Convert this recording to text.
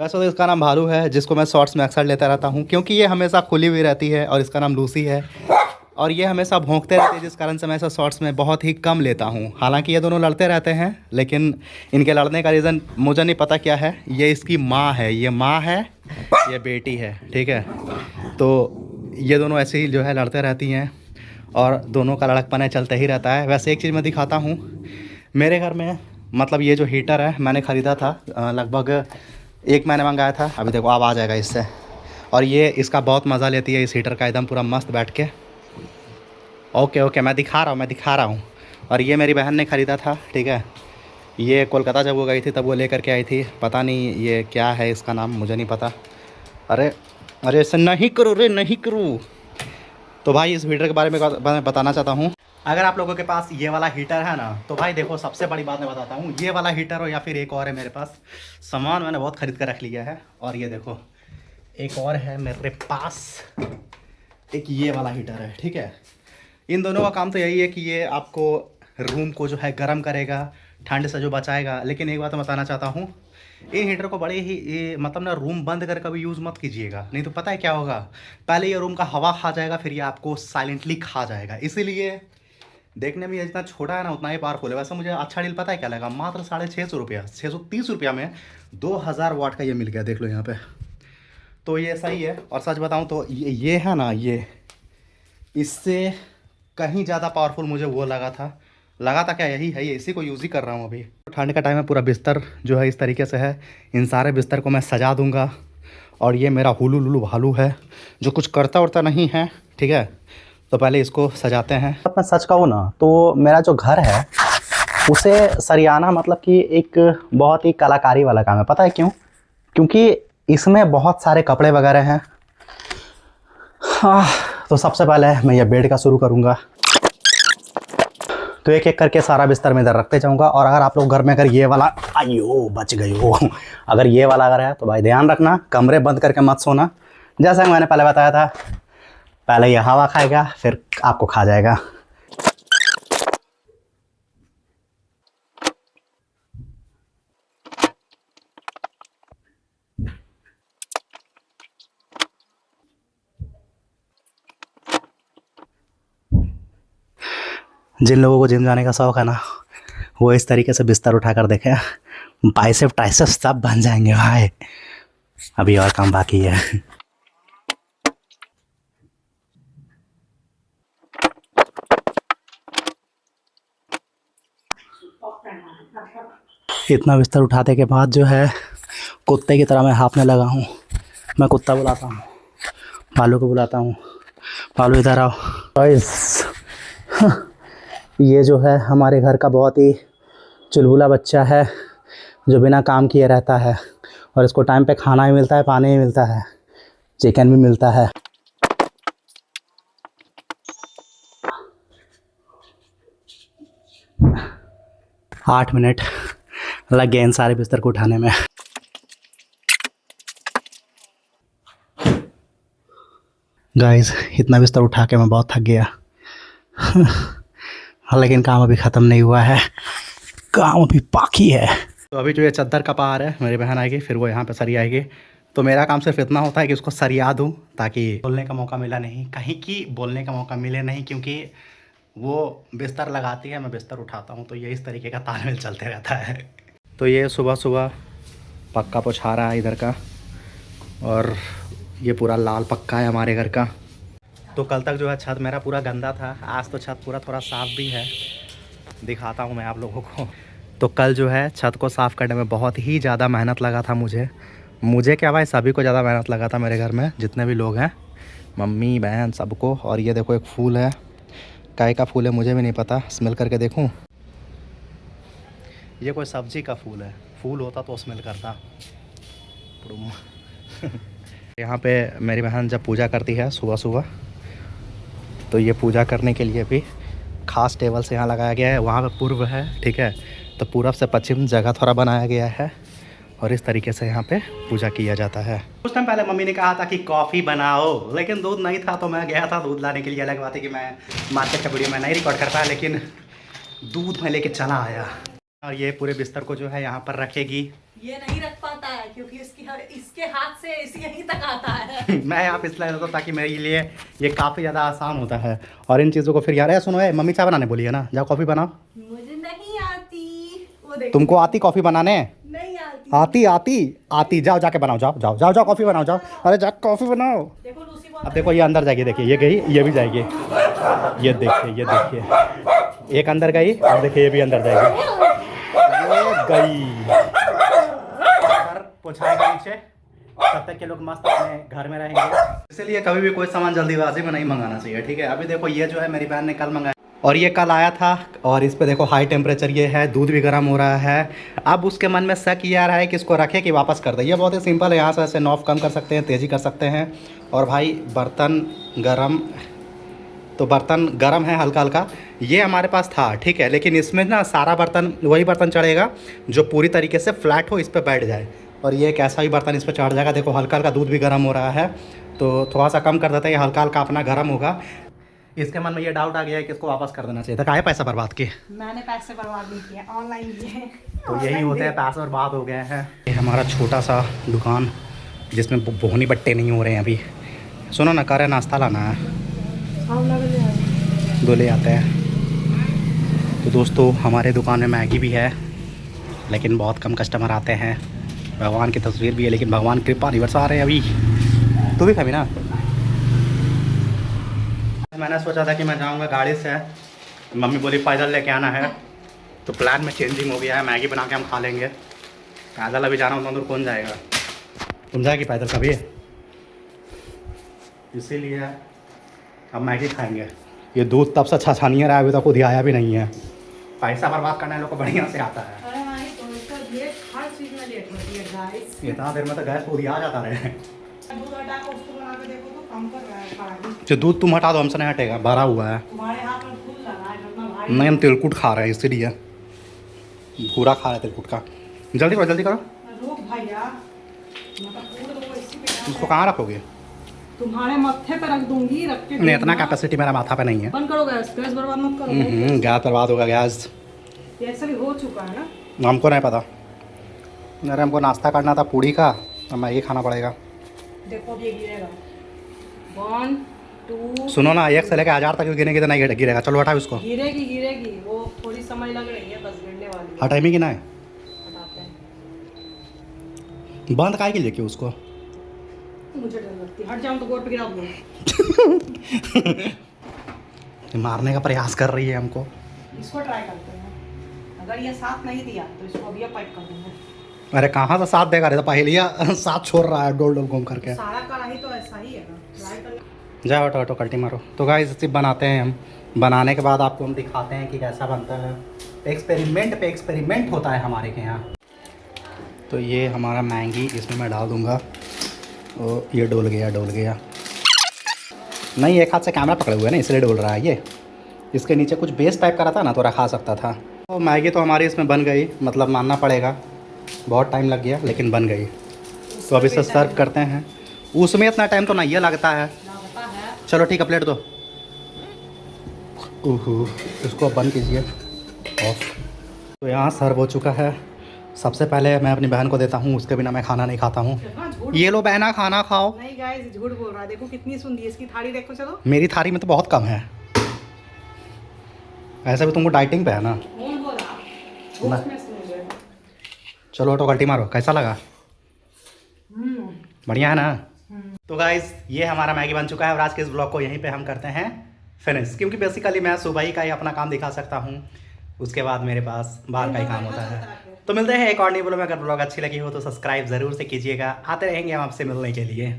वैसे तो इसका नाम भालू है, जिसको मैं शॉर्ट्स में अक्सर लेता रहता हूँ क्योंकि ये हमेशा खुली हुई रहती है, और इसका नाम लूसी है। और ये हमेशा भौंकते रहते हैं, जिस कारण से मैं इसे शॉर्ट्स में बहुत ही कम लेता हूँ। हालांकि ये दोनों लड़ते रहते हैं, लेकिन इनके लड़ने का रीज़न मुझे नहीं पता क्या है। ये इसकी माँ है, ये माँ है, ये बेटी है, ठीक है। तो ये दोनों ऐसे ही जो है लड़ते रहती हैं, और दोनों का लड़कपना चलते ही रहता है। वैसे एक चीज़ मैं दिखाता हूँ मेरे घर में, मतलब ये जो हीटर है मैंने ख़रीदा था लगभग 1 महीने मंगाया था। अभी देखो अब आ जाएगा इससे। और ये इसका बहुत मज़ा लेती है इस हीटर का, एकदम पूरा मस्त बैठ के। ओके ओके, मैं दिखा रहा हूँ। और ये मेरी बहन ने ख़रीदा था, ठीक है। ये कोलकाता जब वो गई थी तब वो लेकर के आई थी। पता नहीं ये क्या है, इसका नाम मुझे नहीं पता। अरे अरे ऐसा नहीं करो रे, नहीं करो। तो भाई इस हीटर के बारे में मैं बताना चाहता हूँ। अगर आप लोगों के पास ये वाला हीटर है ना, तो भाई देखो सबसे बड़ी बात मैं बताता हूँ। ये वाला हीटर हो या फिर एक और है मेरे पास, सामान मैंने बहुत ख़रीद कर रख लिया है। और ये देखो एक और है मेरे पास, एक ये वाला हीटर है, ठीक है। इन दोनों का काम तो यही है कि ये आपको रूम को जो है गर्म करेगा, ठंड से जो बचाएगा। लेकिन एक बात मैं बताना चाहता हूँ, इन हीटर को बड़े ही ये मतलब ना रूम बंद कर कभी यूज़ मत कीजिएगा, नहीं तो पता है क्या होगा। पहले ये रूम का हवा खा जाएगा, फिर ये आपको साइलेंटली खा जाएगा। इसीलिए देखने में ये जितना छोटा है ना उतना ही पावरफुल है। वैसे मुझे अच्छा डील पता है क्या लगा, मात्र 650 रुपया, 630 रुपया में 2000 वाट का ये मिल गया, देख लो यहाँ पे। तो ये सही है। और सच बताऊँ तो ये है ना, ये इससे कहीं ज़्यादा पावरफुल मुझे वो लगा था क्या, यही है, ये इसी को यूज़ ही कर रहा हूँ अभी। ठंड का टाइम है, पूरा बिस्तर जो है इस तरीके से है। इन सारे बिस्तर को मैं सजा दूँगा। और ये मेरा हुलू लुलू भालू है, जो कुछ करता उरता नहीं है, ठीक है। तो पहले इसको सजाते हैं। अब मैं सच कहूँ ना तो मेरा जो घर है उसे सरियाना मतलब कि एक बहुत ही कलाकारी वाला काम है। पता है क्यों? क्योंकि इसमें बहुत सारे कपड़े वगैरह हैं। तो सबसे पहले मैं ये बेड का शुरू करूँगा। तो एक एक करके सारा बिस्तर में इधर रखते जाऊँगा। और अगर आप लोग घर में अगर ये वाला, आयो बच गई हो, अगर ये वाला अगर है तो भाई ध्यान रखना, कमरे बंद करके मत सोना। जैसा कि मैंने पहले बताया था, पहले ये हवा खाएगा फिर आपको खा जाएगा। जिन लोगों को जिम जाने का शौक है ना, वो इस तरीके से बिस्तर उठाकर देखें, बाइसेप ट्राइसेप सब बन जाएंगे भाई। अभी और काम बाकी है। इतना बिस्तर उठाने के बाद जो है कुत्ते की तरह मैं हाँफने लगा हूँ। मैं कुत्ता बुलाता हूँ, भालू को बुलाता हूँ, भालू इधर आओ। गाइस, ये जो है हमारे घर का बहुत ही चुलबुला बच्चा है, जो बिना काम किए रहता है। और इसको टाइम पे खाना भी मिलता है, पानी भी मिलता है, चिकन भी मिलता है। आठ मिनट लग गए इन सारे बिस्तर को उठाने में। गाइस, इतना बिस्तर उठा के मैं बहुत थक गया। लेकिन काम अभी ख़त्म नहीं हुआ है, काम अभी बाकी है। तो अभी जो ये चद्दर का पहाड़ है, मेरी बहन आएगी फिर वो यहाँ पे सरिया आएगी। तो मेरा काम सिर्फ इतना होता है कि उसको सरिया दूँ, ताकि बोलने का मौका मिला नहीं, कहीं की बोलने का मौका मिले नहीं। क्योंकि वो बिस्तर लगाती है, मैं बिस्तर उठाता हूँ, तो ये इस तरीके का तालमेल चलते रहता है। तो ये सुबह सुबह पक्का पोछा रहा है इधर का, और ये पूरा लाल पक्का है हमारे घर का। तो कल तक जो है छत मेरा पूरा गंदा था, आज तो छत पूरा थोड़ा साफ़ भी है, दिखाता हूँ मैं आप लोगों को। तो कल जो है छत को साफ़ करने में बहुत ही ज़्यादा मेहनत लगा था मुझे क्या भाई, सभी को ज़्यादा मेहनत लगा था मेरे घर में, जितने भी लोग हैं, मम्मी बहन सबको। और ये देखो एक फूल है, काय का फूल है मुझे भी नहीं पता, स्मेल करके देखूं। ये कोई सब्जी का फूल है, फूल होता तो स्मेल करता। यहाँ पे मेरी बहन जब पूजा करती है सुबह सुबह, तो ये पूजा करने के लिए भी खास टेबल से यहाँ लगाया गया है। वहाँ पे पूर्व है, ठीक है, तो पूरब से पश्चिम जगह थोड़ा बनाया गया है, और इस तरीके से यहाँ पे पूजा किया जाता है। कुछ टाइम पहले मम्मी ने कहा था कि कॉफ़ी बनाओ, लेकिन दूध नहीं था, तो मैं गया था दूध लाने के लिए। अलग बात है कि मैं मार्केट का वीडियो में नहीं रिकॉर्ड कर पाया, लेकिन दूध मैं लेके चला आया। और ये पूरे बिस्तर को जो है यहाँ पर रखेगी। ये नहीं रख पाता है, है क्योंकि इसके हाथ से इसी यहीं तक आता है। मैं यहाँ पे इसलिए देता हूँ ताकि मेरे लिए ये काफ़ी ज़्यादा आसान होता है। और इन चीज़ों को फिर यार सुनो है, मम्मी चाय बनाने बोली है ना, जाओ कॉफ़ी बनाओ। मुझे नहीं आती। वो देखो तुमको आती कॉफ़ी बनाने? नहीं आती। आती आती आती, जाओ जाके बनाओ, जाओ जाओ जाओ जाओ कॉफ़ी बनाओ, जाओ। अरे जा कॉफ़ी बनाओ। देखो लूसी अब देखो ये अंदर जाएगी, देखिए ये गई, ये भी जाएगी। ये देखिए, ये देखिए, एक अंदर गई, अब देखिए ये भी अंदर जाएगी। ये गई, घर पहुँचाएगा नीचे, तब तक के लोग मस्त अपने घर में रहेंगे। इसलिए कभी भी कोई सामान जल्दीबाजी में नहीं मंगाना चाहिए, ठीक है। अभी देखो ये जो है मेरी बहन ने कल मंगाया और ये कल आया था, और इस पे देखो हाई टेम्परेचर ये है, दूध भी गर्म हो रहा है। अब उसके मन में शक ये आ रहा है कि इसको रखे कि वापस कर दे। ये बहुत ही सिंपल है, यहाँ से ऐसे नॉफ कम कर सकते हैं, तेज़ी कर सकते हैं। और भाई बर्तन गरम, तो बर्तन गरम है हल्का हल्का, ये हमारे पास था, ठीक है। लेकिन इसमें ना सारा बर्तन, वही बर्तन चढ़ेगा जो पूरी तरीके से फ्लैट हो, इस पर बैठ जाए। और ये एक ऐसा ही बर्तन इस पर चढ़ जाएगा। देखो हल्का हल्का दूध भी गर्म हो रहा है, तो थोड़ा सा कम कर देते हैं, ये हल्का हल्का अपना गर्म होगा। इसके मन में ये डाउट आ गया है कि इसको वापस कर देना चाहिए था, काहे पैसा बर्बाद किए। मैंने पैसे बर्बाद नहीं किए, ऑनलाइन किए। तो यही होते हैं, पैसे बर्बाद हो गए हैं। ये हमारा छोटा सा दुकान जिसमें बोहनी बट्टे नहीं हो रहे हैं अभी। सुनो ना, करे नाश्ता लाना है, दो ले आते हैं। तो दोस्तों हमारे दुकान में मैगी भी है, लेकिन बहुत कम कस्टमर आते हैं। भगवान की तस्वीर भी है, लेकिन भगवान कृपा नहीं बरसा रहे अभी। तू भी खाबी ना? मैंने सोचा था कि मैं जाऊंगा गाड़ी से, मम्मी बोली पैदल लेके आना है, तो प्लान में चेंजिंग हो गया है, मैगी बना के हम खा लेंगे। पैदल अभी जाना उतना दूर कौन जाएगा? तुम जाएगी पैदल कभी? इसीलिए अब मैगी खाएंगे। ये दूध तब से अच्छा नहीं रहा, अभी तक खुद आया भी नहीं है। पैसा बर्बाद करने लोग को बढ़िया से आता है। अरे भाई तो इसका लेट, हर चीज में लेट होती है गाइस। इतना देर में तो गैस खुद आ जाता रहे। दूध हटा के उसको बना के देखो तो कम कर रहा है पानी। जो दूध तुम हटा दो, हमसे नहीं हटेगा, भरा हुआ है। तुम्हारे हाथ में फूल लगा है जितना भाई। नहीं, हम तिलकुट खा रहे हैं इसीलिए, भूरा खा रहे हैं तिलकुट का। जल्दी करो जल्दी करो। रुक भैया, मतलब पूरा तो इसी पे इसको कहाँ रखोगे? तुम्हारे मत्थे पे रख दूंगी, रख के नहीं, इतना कैपेसिटी मेरा माथा पे नहीं है। बंद करो गैस, गैस बर्बाद मत करो। गैस बर्बाद होगा, गैस। ये ऐसा भी हो चुका है ना। हमको नहीं पता, अरे हमको नाश्ता करना था पूड़ी का, अब मैगी खाना पड़ेगा। देखो अब ये गिरेगा, 1 2। सुनो ना, 1 से लेकर 1000 तक गिरेगी तो नहीं गिरेगा। चलो हटाओ इसको। गिरेगी गिरेगी, वो थोड़ी समय लग रही है, बस गिरने वाली है। हटाई कि नहीं? हटाते हैं। बंद काहे के लिए क्यों उसको? मुझे डर लगती है, हट जाऊँ तो गोड़ पे गिरा दूँ। मारने का प्रयास कर रही है हमको। इसको ट्राई करते हैं, अगर ये साथ नहीं दिया तो इसको अभी पैक कर दूँगा। अरे कहाँ से साथ देगा रे, तो पहलिया साथ छोड़ रहा है डोल डोल घूम करके। सारा कढ़ाई तो ऐसा ही है ना, ट्राई कर। जाओ हटो हटो, कल्टी मारो। तो गाइस सिर्फ बनाते हैं हम, बनाने के बाद आपको हम दिखाते हैं कि कैसा बनता है। एक्सपेरिमेंट पे एक्सपेरिमेंट होता है हमारे के यहाँ। तो ये हमारा मैगी इसमें मैं डाल दूँगा। और ये डोल गया डोल गया। नहीं, एक हाथ से कैमरा पकड़े हुए हैं ना, इसलिए डोल रहा है ये। इसके नीचे कुछ बेस टाइप का रहता ना तो रखा सकता था। तो मैगी तो हमारी इसमें बन गई, मतलब मानना पड़ेगा बहुत टाइम लग गया, लेकिन बन गई। तो अब इसे सर्व करते हैं। उसमें इतना टाइम तो नहीं है लगता है। चलो ठीक है, प्लेट दो। ओहो, इसको बंद कीजिए, ऑफ। तो यहाँ सर्व हो चुका है। सबसे पहले मैं अपनी बहन को देता हूँ, उसके बिना मैं खाना नहीं खाता हूँ। ये लो बहना, खाना खाओ। नहीं गाइस, झूठ बोल रहा है, देखो कितनी सुंदर है इसकी थाली, देखो। चलो मेरी थाली में तो बहुत कम है। ऐसे भी तुमको डाइटिंग पे है ना। कौन बोला? ना। चलो ऑटो कल्टी मारो, कैसा लगा? बढ़िया है ना? तो गाइस ये हमारा मैगी बन चुका है, और आज के इस ब्लॉग को यहीं पे हम करते हैं फिनिश, क्योंकि बेसिकली मैं सुबह ही का ही अपना काम दिखा सकता हूँ, उसके बाद मेरे पास बाहर का ही काम होता है। तो मिलते हैं एक और नई ब्लॉग में। अगर ब्लॉग अच्छी लगी हो तो सब्सक्राइब ज़रूर से कीजिएगा। आते रहेंगे हम आपसे मिलने के लिए।